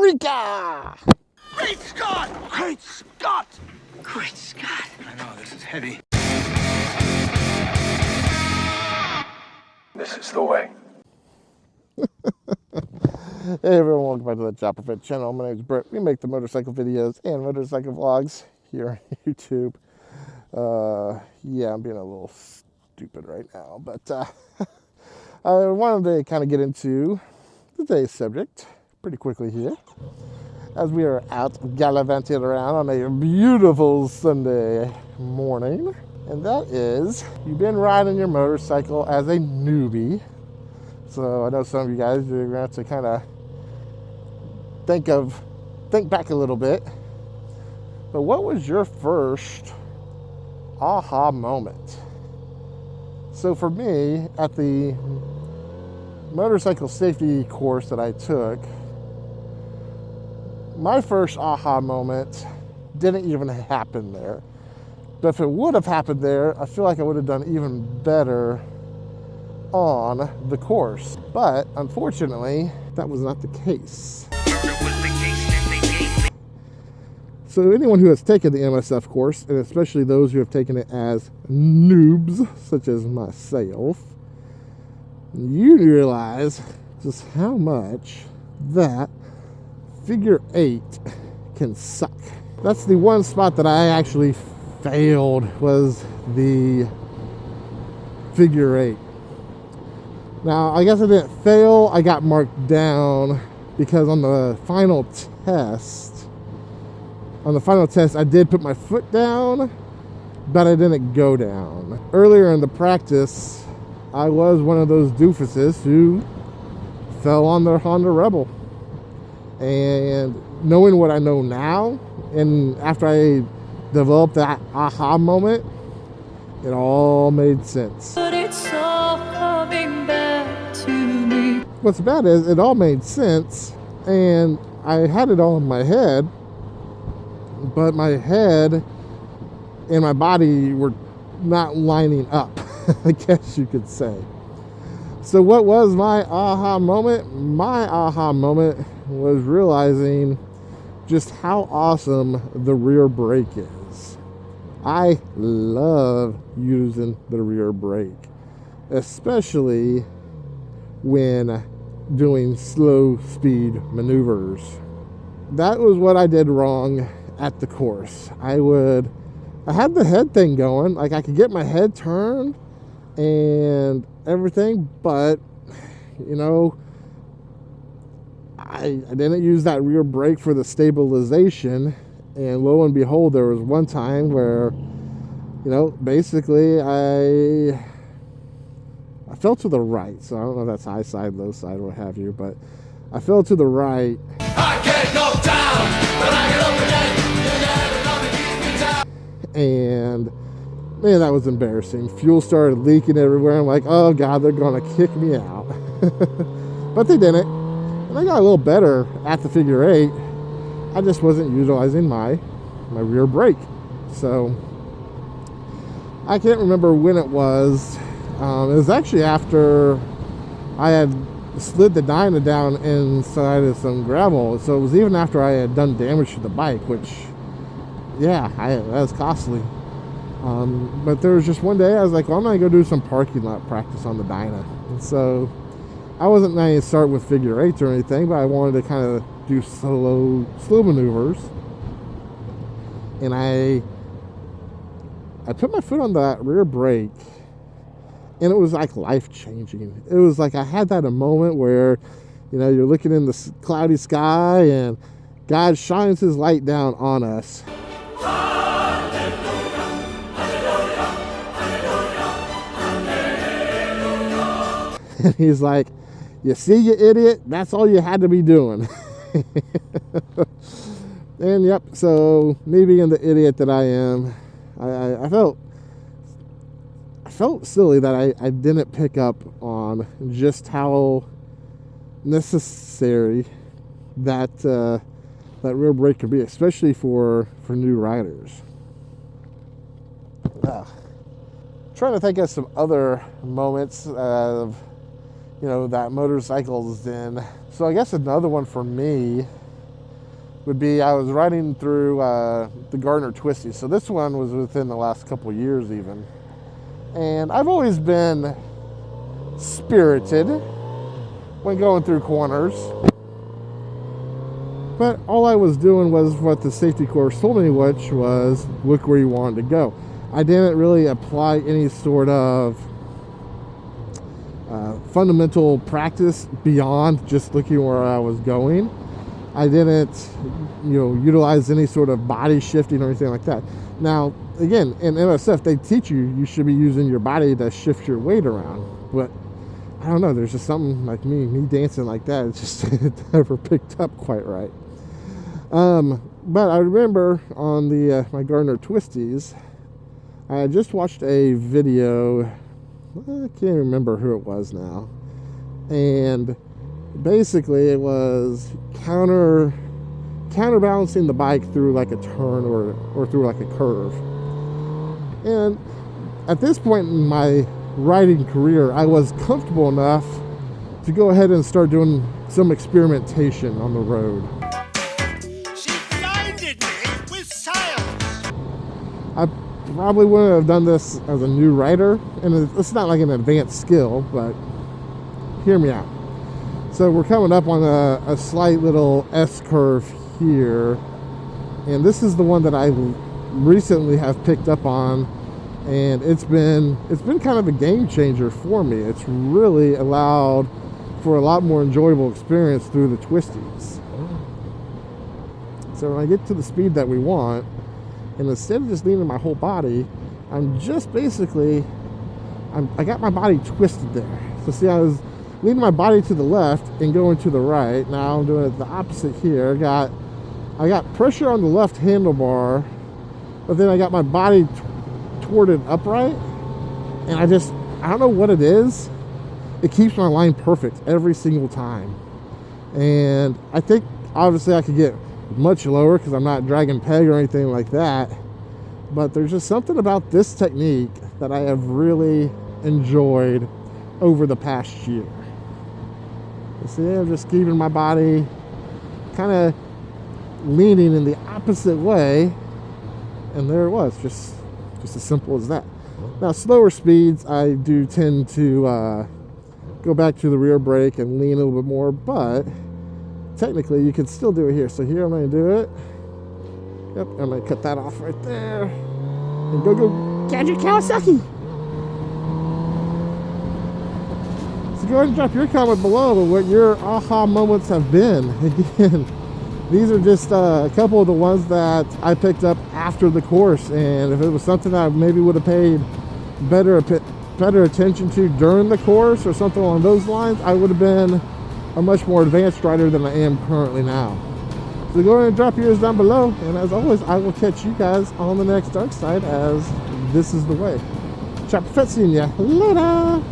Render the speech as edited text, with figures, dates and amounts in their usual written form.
Eureka! Great Scott! Great Scott! Great Scott! I know, this is heavy. This is the way. Hey everyone, welcome back to the Chopperfett channel. My name is Britt. We make the motorcycle videos and motorcycle vlogs here on YouTube. Yeah, I'm being a little stupid right now, but I wanted to kind of get into today's subject pretty quickly here, as we are out gallivanting around on a beautiful Sunday morning. And that is, you've been riding your motorcycle as a newbie. So I know some of you guys are going to have to kind of think back a little bit. But what was your first aha moment? So for me, at the motorcycle safety course that I took, my first aha moment didn't even happen there. But if it would have happened there, I feel like I would have done even better on the course. But unfortunately, that was not the case. So anyone who has taken the MSF course, and especially those who have taken it as noobs, such as myself, you realize just how much that figure 8 can suck. That's the one spot that I actually failed, was the figure 8. Now, I guess I didn't fail, I got marked down because on the final test, I did put my foot down, but I didn't go down. Earlier in the practice, I was one of those doofuses who fell on their Honda Rebel. And knowing what I know now, and after I developed that aha moment, it all made sense. But it's all coming back to me. What's bad is it all made sense, and I had it all in my head, but my head and my body were not lining up, I guess you could say. So what was my aha moment? My aha moment was realizing just how awesome the rear brake is. I love using the rear brake, especially when doing slow speed maneuvers. That was what I did wrong at the course. I had the head thing going, like I could get my head turned and everything, but you know, I didn't use that rear brake for the stabilization, and lo and behold, there was one time where, you know, basically I fell to the right. So I don't know if that's high side, low side, what have you, but I fell to the right. I can't go down, but I get up again. And man, that was embarrassing. Fuel started leaking everywhere. I'm like, oh God, they're gonna kick me out. But they didn't. And I got a little better at the figure 8. I just wasn't utilizing my rear brake. So I can't remember when it was. It was actually after I had slid the Dyna down inside of some gravel. So it was even after I had done damage to the bike, which, yeah, that was costly. But there was just one day I was like, well, I'm gonna go do some parking lot practice on the Dyna. And so I wasn't going to start with figure 8s or anything, but I wanted to kind of do slow maneuvers. And I put my foot on that rear brake, and it was like life-changing. It was like I had that a moment where, you know, you're looking in the cloudy sky and God shines his light down on us. And he's like, you see, you idiot? That's all you had to be doing. And yep, so me being the idiot that I am, I felt silly that I didn't pick up on just how necessary that rear brake can be, especially for new riders. Trying to think of some other moments of, you know, that motorcycles in. So I guess another one for me would be I was riding through the Gardner Twisties. So this one was within the last couple of years even. And I've always been spirited when going through corners. But all I was doing was what the safety course told me, which was look where you wanted to go. I didn't really apply any sort of fundamental practice beyond just looking where I was going. I didn't, utilize any sort of body shifting or anything like that. Now, again, in MSF, they teach you should be using your body to shift your weight around. But I don't know, there's just something like me dancing like that, it just it never picked up quite right. But I remember on the my Gardner Twisties, I just watched a video, I can't remember who it was now, and basically it was counterbalancing the bike through like a turn or through like a curve. And at this point in my riding career, I was comfortable enough to go ahead and start doing some experimentation on the road. She blinded me with science. I probably wouldn't have done this as a new rider, and it's not like an advanced skill, but hear me out. So we're coming up on a slight little S-curve here, and this is the one that I recently have picked up on, and it's been kind of a game changer for me. It's really allowed for a lot more enjoyable experience through the twisties. So when I get to the speed that we want, and instead of just leaning my whole body, I'm just basically, I got my body twisted there. So see, I was leaning my body to the left and going to the right. Now I'm doing it the opposite here. I got pressure on the left handlebar, but then I got my body toward it upright, and I don't know what it is. It keeps my line perfect every single time. And I think obviously I could get much lower because I'm not dragging peg or anything like that, but there's just something about this technique that I have really enjoyed over the past year. You see, I'm just keeping my body kind of leaning in the opposite way, and there it was, just as simple as that. Now, slower speeds, I do tend to go back to the rear brake and lean a little bit more, but technically you can still do it here. So here I'm going to do it. Yep, I'm going to cut that off right there, and go Gadget Kawasaki. So go ahead and drop your comment below what your aha moments have been. Again, these are just a couple of the ones that I picked up after the course, and if it was something I maybe would have paid better attention to during the course or something along those lines, I would have been a much more advanced rider than I am currently now. So go ahead and drop yours down below, and as always, I will catch you guys on the next dark side, as this is the way. Chopperfett, seeing ya later.